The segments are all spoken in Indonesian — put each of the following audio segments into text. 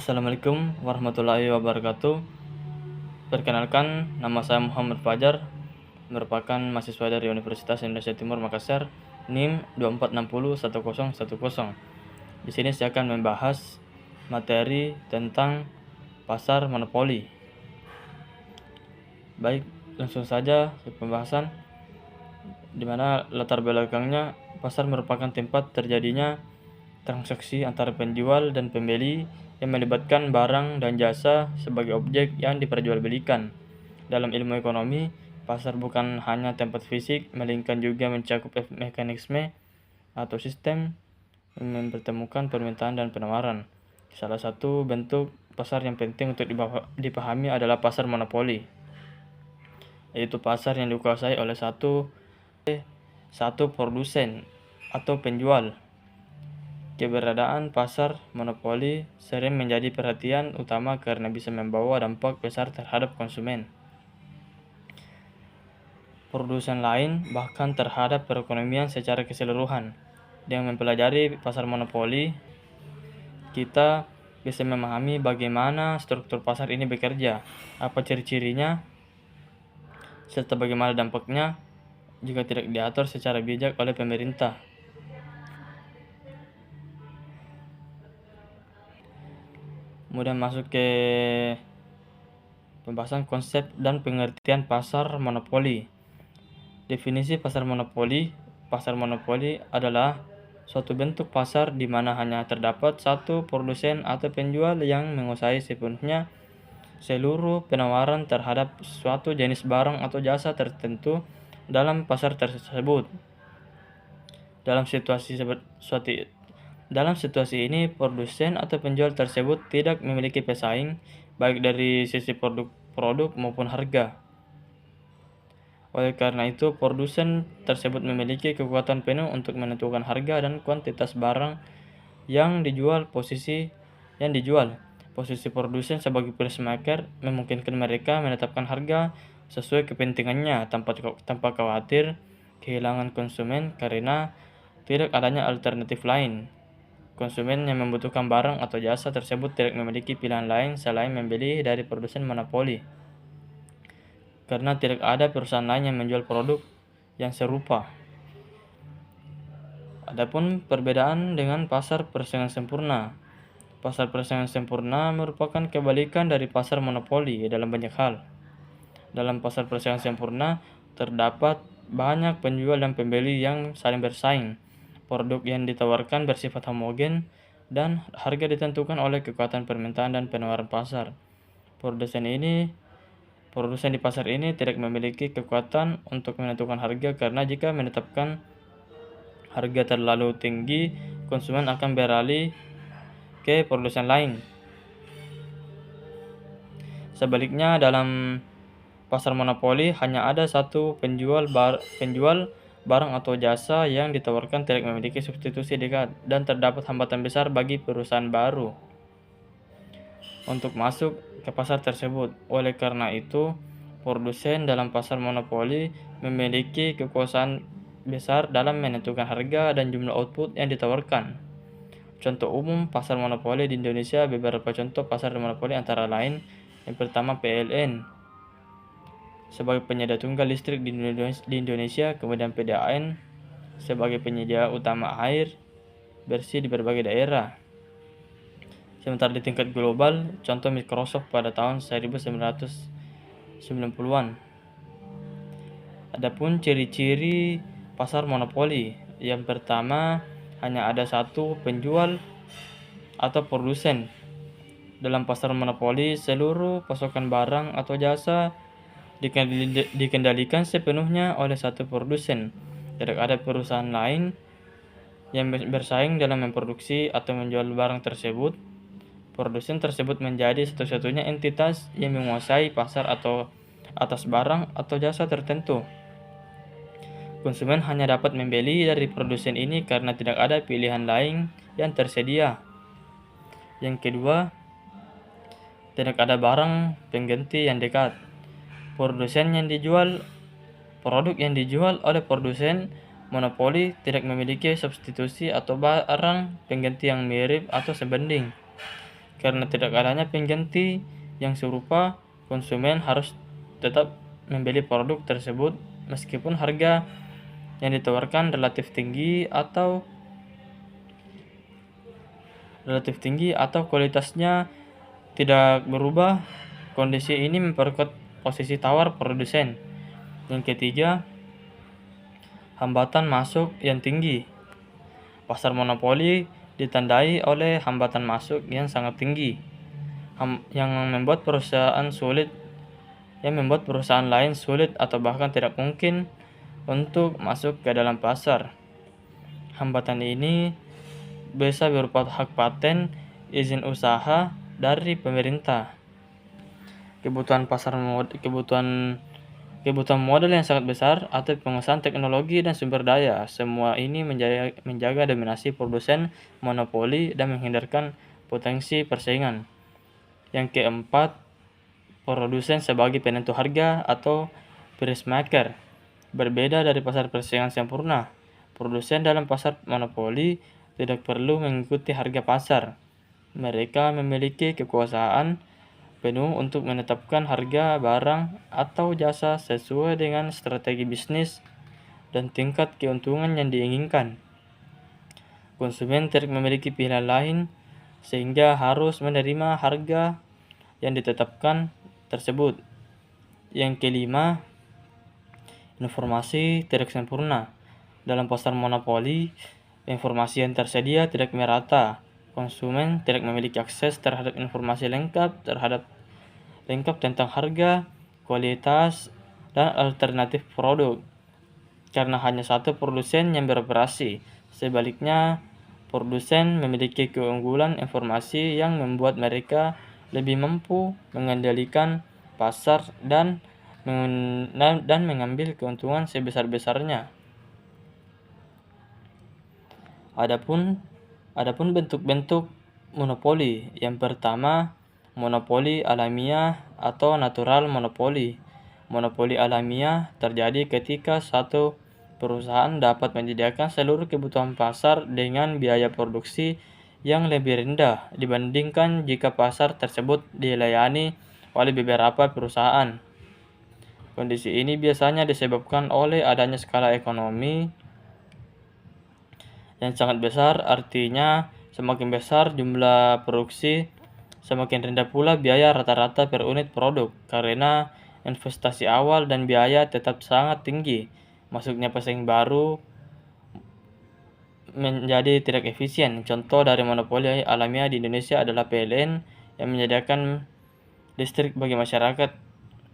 Assalamualaikum warahmatullahi wabarakatuh. Perkenalkan, nama saya Muhammad Fajar, merupakan mahasiswa dari Universitas Indonesia Timur Makassar, NIM 24601010. Di sini saya akan membahas materi tentang pasar monopoli. Baik, langsung saja ke pembahasan, di mana latar belakangnya pasar merupakan tempat terjadinya transaksi antara penjual dan pembeli yang melibatkan barang dan jasa sebagai objek yang diperjualbelikan. Dalam ilmu ekonomi, pasar bukan hanya tempat fisik, melainkan juga mencakup mekanisme atau sistem yang mempertemukan permintaan dan penawaran. Salah satu bentuk pasar yang penting untuk dipahami adalah pasar monopoli, yaitu pasar yang dikuasai oleh satu produsen atau penjual. Keberadaan pasar monopoli sering menjadi perhatian utama karena bisa membawa dampak besar terhadap konsumen, produsen lain, bahkan terhadap perekonomian secara keseluruhan. Dengan mempelajari pasar monopoli, kita bisa memahami bagaimana struktur pasar ini bekerja, apa ciri-cirinya, serta bagaimana dampaknya jika tidak diatur secara bijak oleh pemerintah. Kemudian masuk ke pembahasan konsep dan pengertian pasar monopoli. Definisi pasar monopoli adalah suatu bentuk pasar di mana hanya terdapat satu produsen atau penjual yang menguasai sepenuhnya seluruh penawaran terhadap suatu jenis barang atau jasa tertentu dalam pasar tersebut. Dalam situasi ini, produsen atau penjual tersebut tidak memiliki pesaing, baik dari sisi produk maupun harga. Oleh karena itu, produsen tersebut memiliki kekuatan penuh untuk menentukan harga dan kuantitas barang yang dijual. Posisi produsen sebagai placemaker memungkinkan mereka menetapkan harga sesuai kepentingannya tanpa khawatir kehilangan konsumen karena tidak adanya alternatif lain. Konsumen yang membutuhkan barang atau jasa tersebut tidak memiliki pilihan lain selain membeli dari produsen monopoli, karena tidak ada perusahaan lain yang menjual produk yang serupa. Adapun perbedaan dengan pasar persaingan sempurna. Pasar persaingan sempurna merupakan kebalikan dari pasar monopoli dalam banyak hal. Dalam pasar persaingan sempurna, terdapat banyak penjual dan pembeli yang saling bersaing. Produk yang ditawarkan bersifat homogen dan harga ditentukan oleh kekuatan permintaan dan penawaran pasar. Produsen di pasar ini tidak memiliki kekuatan untuk menentukan harga karena jika menetapkan harga terlalu tinggi, konsumen akan beralih ke produsen lain. Sebaliknya, dalam pasar monopoli hanya ada satu penjual barang atau jasa yang ditawarkan tidak memiliki substitusi dekat, dan terdapat hambatan besar bagi perusahaan baru untuk masuk ke pasar tersebut. Oleh karena itu, produsen dalam pasar monopoli memiliki kekuasaan besar dalam menentukan harga dan jumlah output yang ditawarkan. Contoh umum pasar monopoli di Indonesia. Beberapa contoh pasar monopoli antara lain: yang pertama, PLN sebagai penyedia tunggal listrik di Indonesia, kemudian PDAM sebagai penyedia utama air bersih di berbagai daerah. Sementara di tingkat global, contoh Microsoft pada tahun 1990-an. Adapun ciri-ciri pasar monopoli, yang pertama, hanya ada satu penjual atau produsen. Dalam pasar monopoli, seluruh pasokan barang atau jasa dikendalikan sepenuhnya oleh satu produsen. Tidak ada perusahaan lain yang bersaing dalam memproduksi atau menjual barang tersebut. Produsen tersebut menjadi satu-satunya entitas yang menguasai pasar atau atas barang atau jasa tertentu. Konsumen hanya dapat membeli dari produsen ini karena tidak ada pilihan lain yang tersedia. Yang kedua, tidak ada barang pengganti yang dekat. Produk yang dijual oleh produsen monopoli tidak memiliki substitusi atau barang pengganti yang mirip atau sebanding. Karena tidak adanya pengganti yang serupa, konsumen harus tetap membeli produk tersebut meskipun harga yang ditawarkan relatif tinggi atau kualitasnya tidak berubah. Kondisi ini memperkuat posisi tawar produsen. Yang ketiga, hambatan masuk yang tinggi. Pasar monopoli ditandai oleh hambatan masuk yang sangat tinggi, yang membuat perusahaan lain sulit atau bahkan tidak mungkin untuk masuk ke dalam pasar. Hambatan ini bisa berupa hak paten, izin usaha dari pemerintah, kebutuhan modal yang sangat besar, atau penguasaan teknologi dan sumber daya. Semua ini menjaga dominasi produsen monopoli dan menghindarkan potensi persaingan. Yang keempat, produsen sebagai penentu harga atau price maker. Berbeda dari pasar persaingan sempurna, produsen dalam pasar monopoli tidak perlu mengikuti harga pasar. Mereka memiliki kekuasaan penuh untuk menetapkan harga barang atau jasa sesuai dengan strategi bisnis dan tingkat keuntungan yang diinginkan. Konsumen tidak memiliki pilihan lain sehingga harus menerima harga yang ditetapkan tersebut. Yang kelima, informasi tidak sempurna. Dalam pasar monopoli, informasi yang tersedia tidak merata. Konsumen tidak memiliki akses terhadap informasi lengkap tentang harga, kualitas, dan alternatif produk, karena hanya satu produsen yang beroperasi. Sebaliknya, produsen memiliki keunggulan informasi yang membuat mereka lebih mampu mengendalikan pasar dan mengambil keuntungan sebesar-besarnya. Adapun bentuk-bentuk monopoli. Yang pertama, monopoli alamiah atau natural monopoli. Monopoli alamiah terjadi ketika satu perusahaan dapat menyediakan seluruh kebutuhan pasar dengan biaya produksi yang lebih rendah dibandingkan jika pasar tersebut dilayani oleh beberapa perusahaan. Kondisi ini biasanya disebabkan oleh adanya skala ekonomi yang sangat besar, artinya semakin besar jumlah produksi, semakin rendah pula biaya rata-rata per unit produk, karena investasi awal dan biaya tetap sangat tinggi. Masuknya pesaing baru menjadi tidak efisien. Contoh dari monopoli alamiah di Indonesia adalah PLN yang menyediakan listrik bagi masyarakat.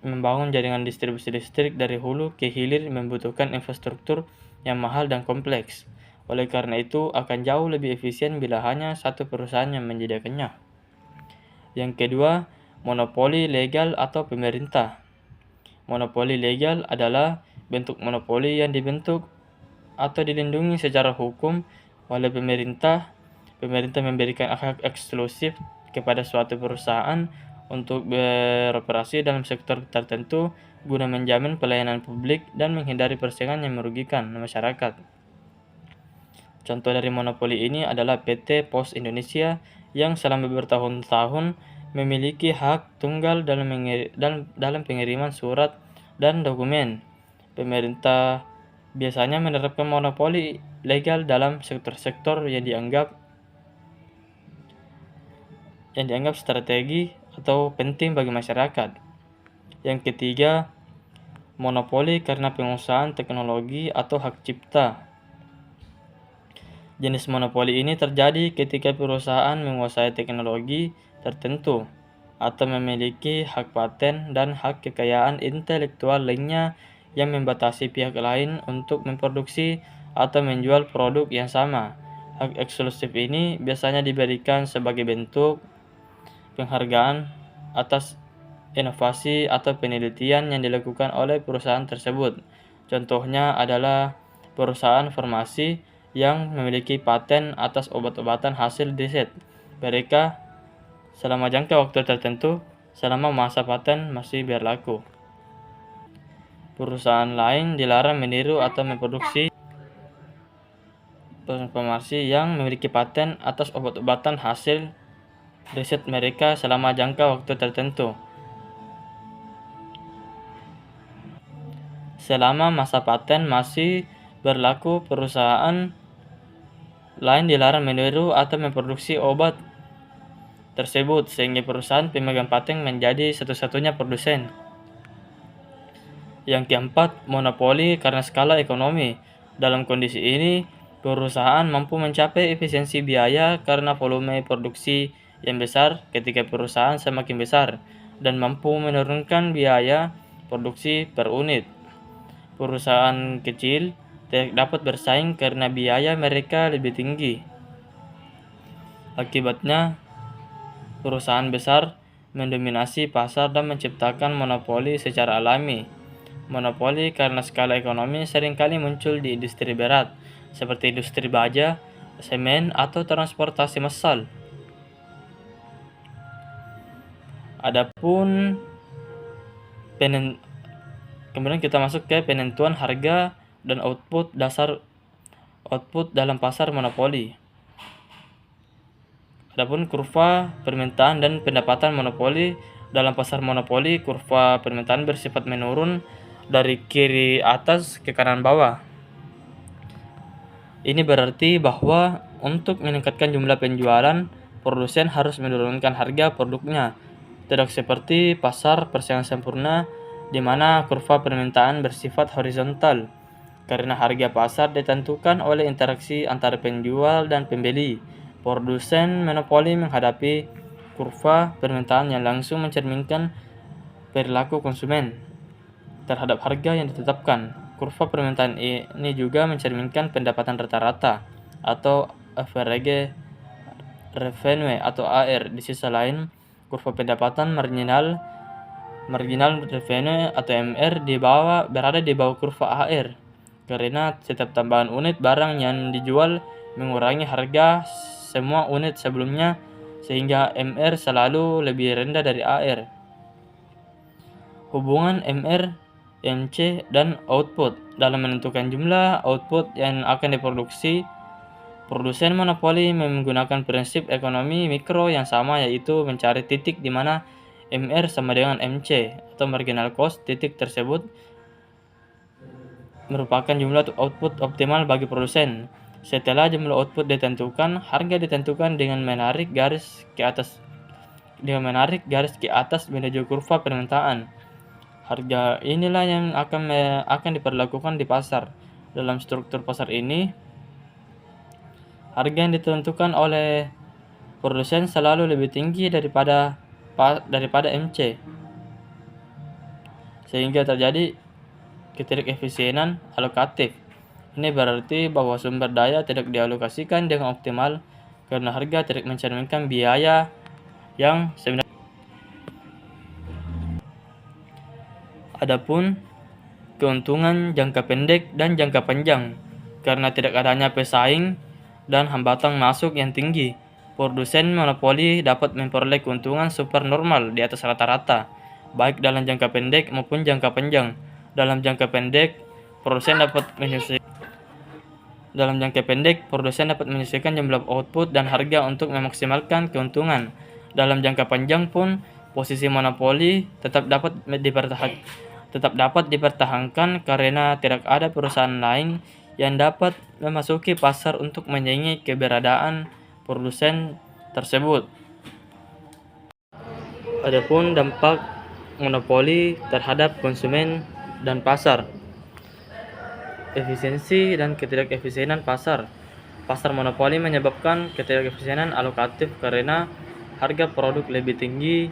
Membangun jaringan distribusi listrik dari hulu ke hilir membutuhkan infrastruktur yang mahal dan kompleks. Oleh karena itu, akan jauh lebih efisien bila hanya satu perusahaan yang menyediakannya. Yang kedua, monopoli legal atau pemerintah. Monopoli legal adalah bentuk monopoli yang dibentuk atau dilindungi secara hukum oleh pemerintah. Pemerintah memberikan hak eksklusif kepada suatu perusahaan untuk beroperasi dalam sektor tertentu guna menjamin pelayanan publik dan menghindari persaingan yang merugikan masyarakat. Contoh dari monopoli ini adalah PT Pos Indonesia yang selama bertahun-tahun memiliki hak tunggal dalam pengiriman surat dan dokumen. Pemerintah biasanya menerapkan monopoli legal dalam sektor-sektor yang dianggap strategi atau penting bagi masyarakat. Yang ketiga, monopoli karena penguasaan teknologi atau hak cipta. Jenis monopoli ini terjadi ketika perusahaan menguasai teknologi tertentu atau memiliki hak paten dan hak kekayaan intelektual lainnya yang membatasi pihak lain untuk memproduksi atau menjual produk yang sama. Hak eksklusif ini biasanya diberikan sebagai bentuk penghargaan atas inovasi atau penelitian yang dilakukan oleh perusahaan tersebut. Contohnya adalah perusahaan farmasi yang memiliki paten atas obat-obatan hasil riset mereka selama jangka waktu tertentu selama masa paten masih berlaku. Perusahaan lain dilarang meniru atau memproduksi farmasi yang memiliki paten atas obat-obatan hasil riset mereka selama jangka waktu tertentu. Selama masa paten masih berlaku, perusahaan lain dilarang meniru atau memproduksi obat tersebut, sehingga perusahaan pemegang paten menjadi satu-satunya produsen. Yang keempat, monopoli karena skala ekonomi. Dalam kondisi ini, perusahaan mampu mencapai efisiensi biaya karena volume produksi yang besar ketika perusahaan semakin besar, dan mampu menurunkan biaya produksi per unit. Perusahaan kecil tidak dapat bersaing karena biaya mereka lebih tinggi. Akibatnya, perusahaan besar mendominasi pasar dan menciptakan monopoli secara alami. Monopoli karena skala ekonomi seringkali muncul di industri berat, seperti industri baja, semen, atau transportasi massal. Adapun kemudian kita masuk ke penentuan harga dan output dalam pasar monopoli. Adapun kurva permintaan dan pendapatan monopoli. Dalam pasar monopoli, kurva permintaan bersifat menurun dari kiri atas ke kanan bawah. Ini berarti bahwa untuk meningkatkan jumlah penjualan, produsen harus menurunkan harga produknya. Tidak seperti pasar persaingan sempurna di mana kurva permintaan bersifat horizontal, karena harga pasar ditentukan oleh interaksi antara penjual dan pembeli. Produsen monopoli menghadapi kurva permintaan yang langsung mencerminkan perilaku konsumen terhadap harga yang ditetapkan. Kurva permintaan ini juga mencerminkan pendapatan rata-rata atau average revenue atau AR. Di sisi lain, kurva pendapatan marginal revenue atau MR berada di bawah kurva AR, karena setiap tambahan unit barang yang dijual mengurangi harga semua unit sebelumnya, sehingga MR selalu lebih rendah dari AR. Hubungan MR, MC, dan output. Dalam menentukan jumlah output yang akan diproduksi, produsen monopoli menggunakan prinsip ekonomi mikro yang sama, yaitu mencari titik di mana MR sama dengan MC atau marginal cost. Titik tersebut merupakan jumlah output optimal bagi produsen. Setelah jumlah output ditentukan, harga ditentukan dengan menarik garis ke atas menuju kurva permintaan. Harga inilah yang akan diperlakukan di pasar. Dalam struktur pasar ini, harga yang ditentukan oleh produsen selalu lebih tinggi daripada MC, sehingga terjadi ketidakefisienan alokatif. Ini berarti bahwa sumber daya tidak dialokasikan dengan optimal karena harga tidak mencerminkan biaya yang sebenarnya. Adapun keuntungan jangka pendek dan jangka panjang. Karena tidak adanya pesaing dan hambatan masuk yang tinggi, produsen monopoli dapat memperoleh keuntungan supernormal di atas rata-rata, baik dalam jangka pendek maupun jangka panjang. Dalam jangka pendek, produsen dapat menyesuaikan jumlah output dan harga untuk memaksimalkan keuntungan. Dalam jangka panjang pun, posisi monopoli tetap dapat dipertahankan karena tidak ada perusahaan lain yang dapat memasuki pasar untuk menyaingi keberadaan produsen tersebut. Adapun dampak monopoli terhadap konsumen dan pasar. Efisiensi dan ketidakefisienan pasar. Pasar monopoli menyebabkan ketidakefisienan alokatif karena harga produk lebih tinggi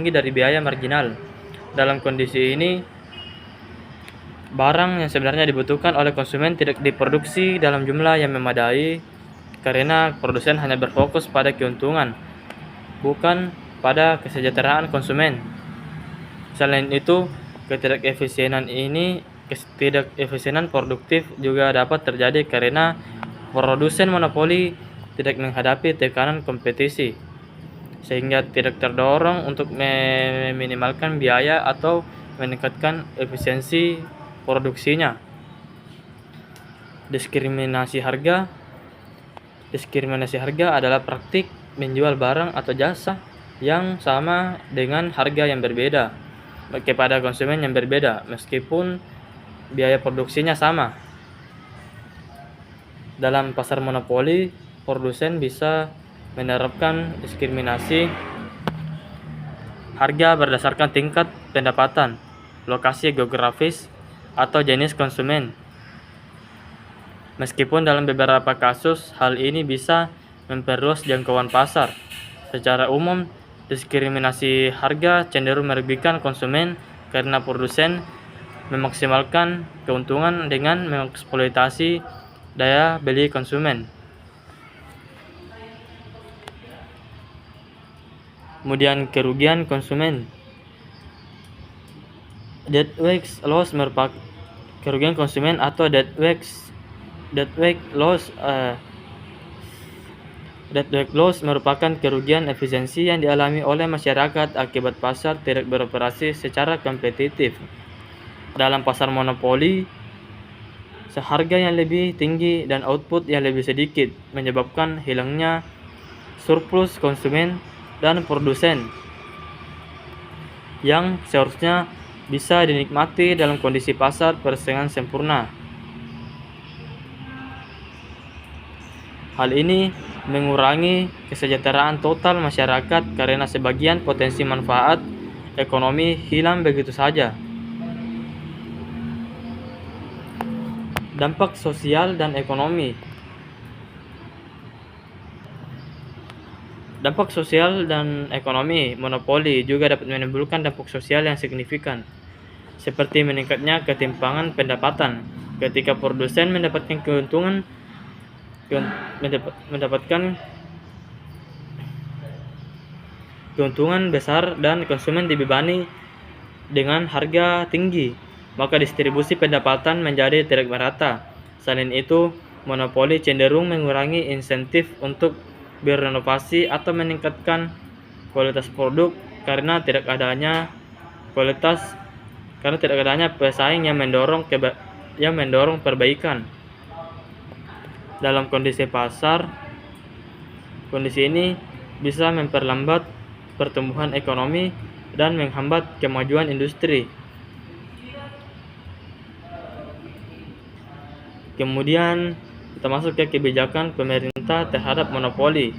dari biaya marginal. Dalam kondisi ini, barang yang sebenarnya dibutuhkan oleh konsumen tidak diproduksi dalam jumlah yang memadai karena produsen hanya berfokus pada keuntungan, bukan pada kesejahteraan konsumen. Selain itu, ketidakefisienan produktif juga dapat terjadi karena produsen monopoli tidak menghadapi tekanan kompetisi, sehingga tidak terdorong untuk meminimalkan biaya atau meningkatkan efisiensi produksinya. Diskriminasi harga. Diskriminasi harga adalah praktik menjual barang atau jasa yang sama dengan harga yang berbeda kepada konsumen yang berbeda meskipun biaya produksinya sama. Dalam pasar monopoli, produsen bisa menerapkan diskriminasi harga berdasarkan tingkat pendapatan, lokasi geografis, atau jenis konsumen. Meskipun dalam beberapa kasus hal ini bisa memperluas jangkauan pasar, secara umum diskriminasi harga cenderung merugikan konsumen karena produsen memaksimalkan keuntungan dengan mengeksploitasi daya beli konsumen. Kemudian kerugian konsumen. Deadweight loss merupakan kerugian konsumen atau deadweight loss merupakan kerugian efisiensi yang dialami oleh masyarakat akibat pasar tidak beroperasi secara kompetitif. Dalam pasar monopoli, seharga yang lebih tinggi dan output yang lebih sedikit menyebabkan hilangnya surplus konsumen dan produsen yang seharusnya bisa dinikmati dalam kondisi pasar persaingan sempurna. Hal ini mengurangi kesejahteraan total masyarakat karena sebagian potensi manfaat ekonomi hilang begitu saja. Dampak sosial dan ekonomi. Dampak sosial dan ekonomi monopoli juga dapat menimbulkan dampak sosial yang signifikan, seperti meningkatnya ketimpangan pendapatan ketika produsen mendapatkan keuntungan besar dan konsumen dibebani dengan harga tinggi, maka distribusi pendapatan menjadi tidak merata. Selain itu, monopoli cenderung mengurangi insentif untuk berinovasi atau meningkatkan kualitas produk karena tidak adanya pesaing yang mendorong perbaikan. Dalam kondisi pasar, kondisi ini bisa memperlambat pertumbuhan ekonomi dan menghambat kemajuan industri. Kemudian kita masuk ke kebijakan pemerintah terhadap monopoli.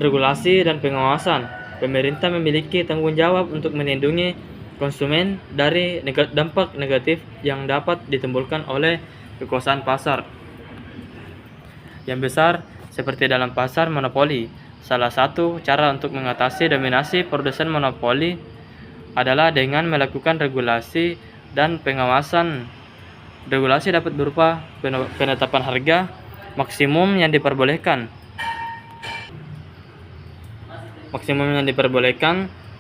Regulasi dan pengawasan. Pemerintah memiliki tanggung jawab untuk melindungi konsumen dari dampak negatif yang dapat ditimbulkan oleh kekuasaan pasar yang besar seperti dalam pasar monopoli. Salah satu cara untuk mengatasi dominasi produsen monopoli adalah dengan melakukan regulasi dan pengawasan. Regulasi dapat berupa penetapan harga maksimum yang diperbolehkan,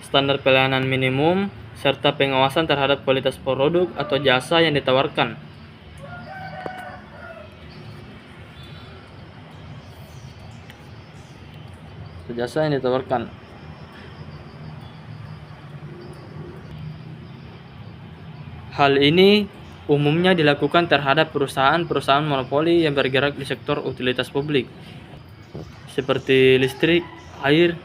standar pelayanan minimum, serta pengawasan terhadap kualitas produk atau jasa yang ditawarkan. Hal ini umumnya dilakukan terhadap perusahaan-perusahaan monopoli yang bergerak di sektor utilitas publik, seperti listrik, air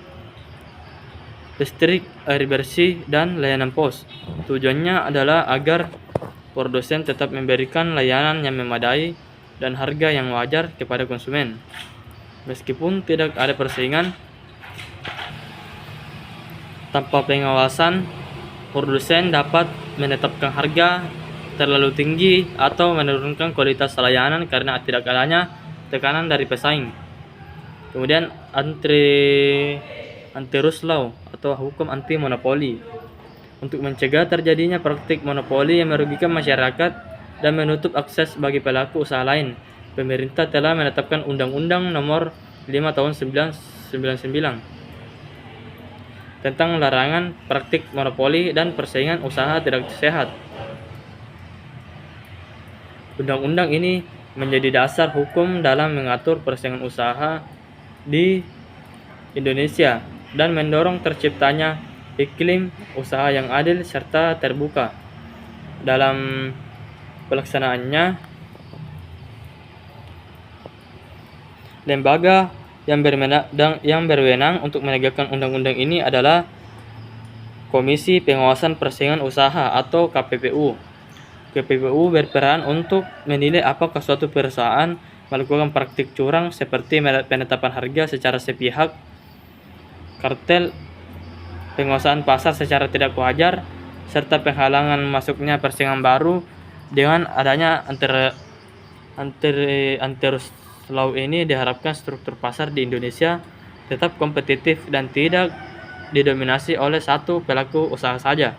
bersih, dan layanan pos. Tujuannya adalah agar produsen tetap memberikan layanan yang memadai dan harga yang wajar kepada konsumen. Meskipun tidak ada persaingan, tanpa pengawasan, produsen dapat menetapkan harga terlalu tinggi atau menurunkan kualitas layanan karena tidak adanya tekanan dari pesaing. Kemudian antitrust law atau hukum anti monopoli. Untuk mencegah terjadinya praktik monopoli yang merugikan masyarakat dan menutup akses bagi pelaku usaha lain, pemerintah telah menetapkan Undang-Undang Nomor 5 Tahun 1999 tentang larangan praktik monopoli dan persaingan usaha tidak sehat. Undang-undang ini menjadi dasar hukum dalam mengatur persaingan usaha di Indonesia dan mendorong terciptanya iklim usaha yang adil serta terbuka. Dalam pelaksanaannya, Lembaga yang berwenang untuk menegakkan undang-undang ini adalah Komisi Pengawasan Persaingan Usaha atau KPPU. KPPU berperan untuk menilai apakah suatu perusahaan melakukan praktik curang seperti penetapan harga secara sepihak, kartel, penguasaan pasar secara tidak wajar, serta penghalangan masuknya persaingan baru. Dengan adanya Antitrust Law ini diharapkan struktur pasar di Indonesia tetap kompetitif dan tidak didominasi oleh satu pelaku usaha saja.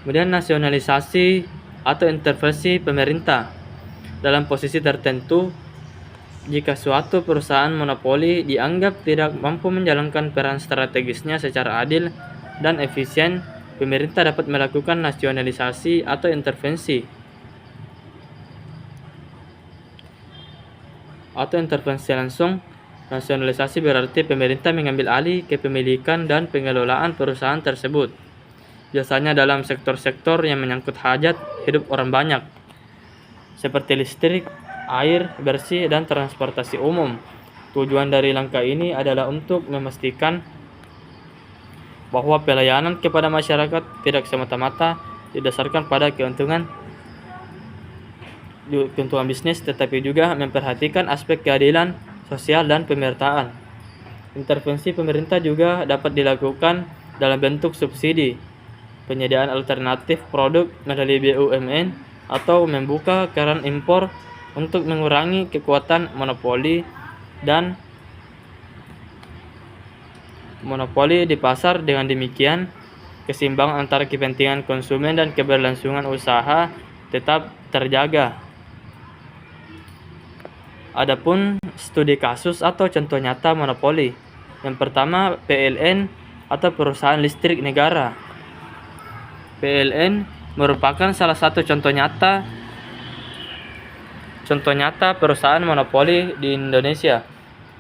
Kemudian nasionalisasi atau intervensi pemerintah. Dalam posisi tertentu, jika suatu perusahaan monopoli dianggap tidak mampu menjalankan peran strategisnya secara adil dan efisien, pemerintah dapat melakukan nasionalisasi atau intervensi. Langsung. Nasionalisasi berarti pemerintah mengambil alih kepemilikan dan pengelolaan perusahaan tersebut, biasanya dalam sektor-sektor yang menyangkut hajat hidup orang banyak, seperti listrik, air bersih, dan transportasi umum. Tujuan dari langkah ini adalah untuk memastikan bahwa pelayanan kepada masyarakat tidak semata-mata didasarkan pada keuntungan bisnis, tetapi juga memperhatikan aspek keadilan sosial dan pemerataan. Intervensi pemerintah juga dapat dilakukan dalam bentuk subsidi, penyediaan alternatif produk melalui BUMN, atau membuka keran impor untuk mengurangi kekuatan monopoli di pasar. Dengan demikian, keseimbangan antara kepentingan konsumen dan keberlangsungan usaha tetap terjaga. Adapun studi kasus atau contoh nyata monopoli. Yang pertama, PLN atau Perusahaan Listrik Negara. PLN merupakan salah satu contoh nyata perusahaan monopoli di Indonesia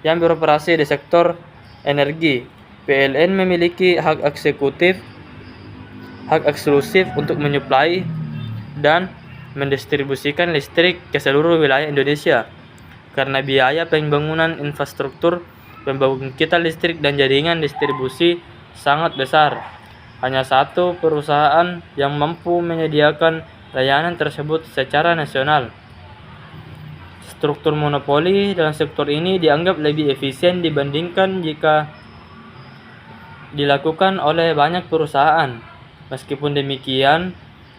yang beroperasi di sektor energi. PLN memiliki hak eksklusif untuk menyuplai dan mendistribusikan listrik ke seluruh wilayah Indonesia. Karena biaya pembangunan infrastruktur pembangkitan listrik dan jaringan distribusi sangat besar, hanya satu perusahaan yang mampu menyediakan layanan tersebut secara nasional. Struktur monopoli dalam sektor ini dianggap lebih efisien dibandingkan jika dilakukan oleh banyak perusahaan. Meskipun demikian,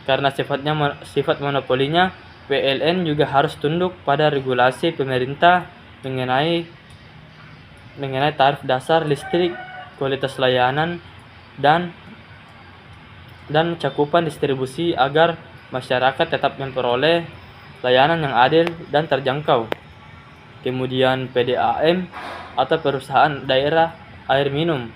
karena sifat monopolinya, PLN juga harus tunduk pada regulasi pemerintah mengenai tarif dasar listrik, kualitas layanan, dan cakupan distribusi agar masyarakat tetap memperoleh layanan yang adil dan terjangkau. Kemudian PDAM atau Perusahaan Daerah Air Minum.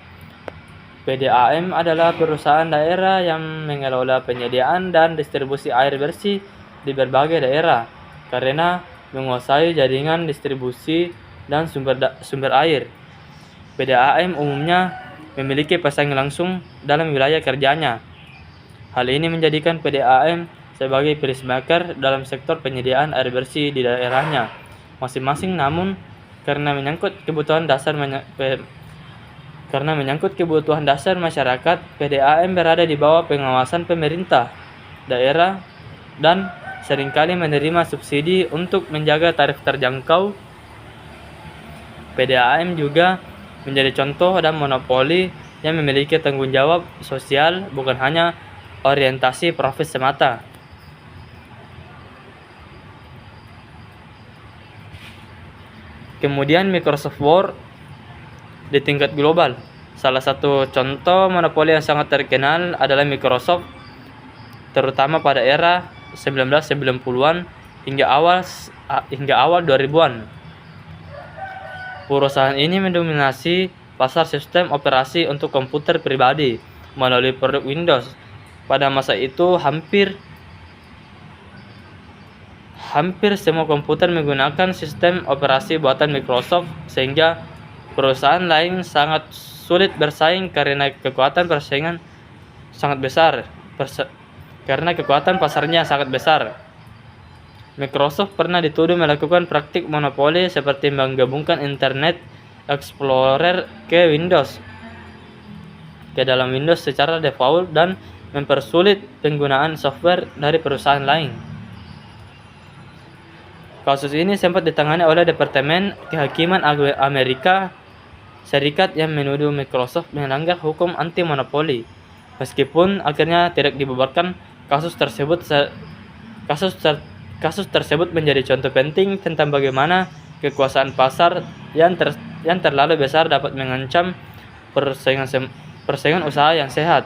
PDAM adalah perusahaan daerah yang mengelola penyediaan dan distribusi air bersih di berbagai daerah karena menguasai jaringan distribusi dan sumber air. PDAM umumnya memiliki pesaing langsung dalam wilayah kerjanya. Hal ini menjadikan PDAM sebagai peacemaker dalam sektor penyediaan air bersih di daerahnya masing-masing. Namun, karena menyangkut kebutuhan dasar masyarakat, PDAM berada di bawah pengawasan pemerintah daerah dan seringkali menerima subsidi untuk menjaga tarif terjangkau. PDAM juga menjadi contoh dan monopoli yang memiliki tanggung jawab sosial, bukan hanya orientasi profit semata. Kemudian Microsoft Word di tingkat global. Salah satu contoh monopoli yang sangat terkenal adalah Microsoft, terutama pada era 1990-an hingga awal 2000-an. Perusahaan ini mendominasi pasar sistem operasi untuk komputer pribadi melalui produk Windows. Pada masa itu hampir semua komputer menggunakan sistem operasi buatan Microsoft, sehingga perusahaan lain sangat sulit bersaing karena kekuatan persaingan sangat besar. karena kekuatan pasarnya sangat besar. Microsoft pernah dituduh melakukan praktik monopoli seperti menggabungkan Internet Explorer ke dalam Windows secara default dan mempersulit penggunaan software dari perusahaan lain. Kasus ini sempat ditangani oleh Departemen Kehakiman Amerika Serikat yang menuduh Microsoft melanggar hukum anti monopoli. Meskipun akhirnya tidak dibubarkan, kasus tersebut menjadi contoh penting tentang bagaimana kekuasaan pasar yang terlalu besar dapat mengancam persaingan usaha yang sehat.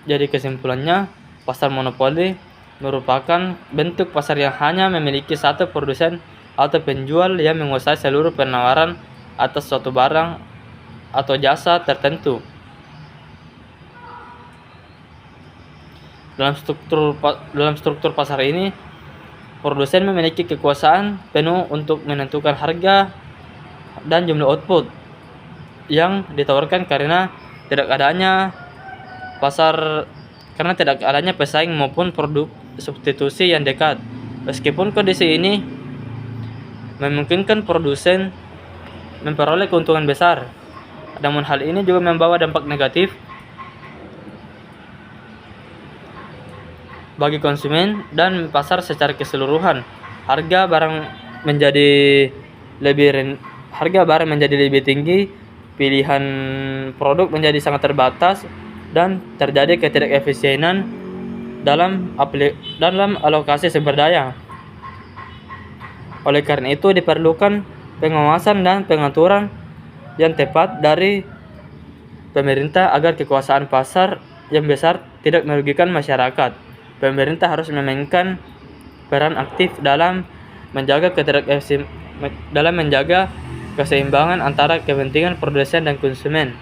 Jadi kesimpulannya, pasar monopoli merupakan bentuk pasar yang hanya memiliki satu produsen atau penjual yang menguasai seluruh penawaran atas suatu barang atau jasa tertentu. Dalam struktur pasar ini, produsen memiliki kekuasaan penuh untuk menentukan harga dan jumlah output yang ditawarkan karena tidak adanya pesaing maupun produk substitusi yang dekat. Meskipun kondisi ini memungkinkan produsen memperoleh keuntungan besar, namun hal ini juga membawa dampak negatif bagi konsumen dan pasar secara keseluruhan. Harga barang menjadi lebih tinggi, pilihan produk menjadi sangat terbatas, dan terjadi ketidakefisienan dalam alokasi sumber daya. Oleh karena itu diperlukan pengawasan dan pengaturan yang tepat dari pemerintah agar kekuasaan pasar yang besar tidak merugikan masyarakat. Pemerintah harus memainkan peran aktif dalam menjaga keseimbangan antara kepentingan produsen dan konsumen.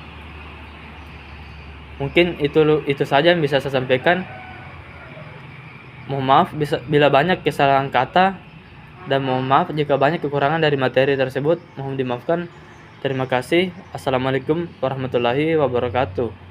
Mungkin itu saja yang bisa saya sampaikan. Mohon maaf bila banyak kesalahan kata, dan mohon maaf jika banyak kekurangan dari materi tersebut. Mohon dimaafkan. Terima kasih. Assalamualaikum warahmatullahi wabarakatuh.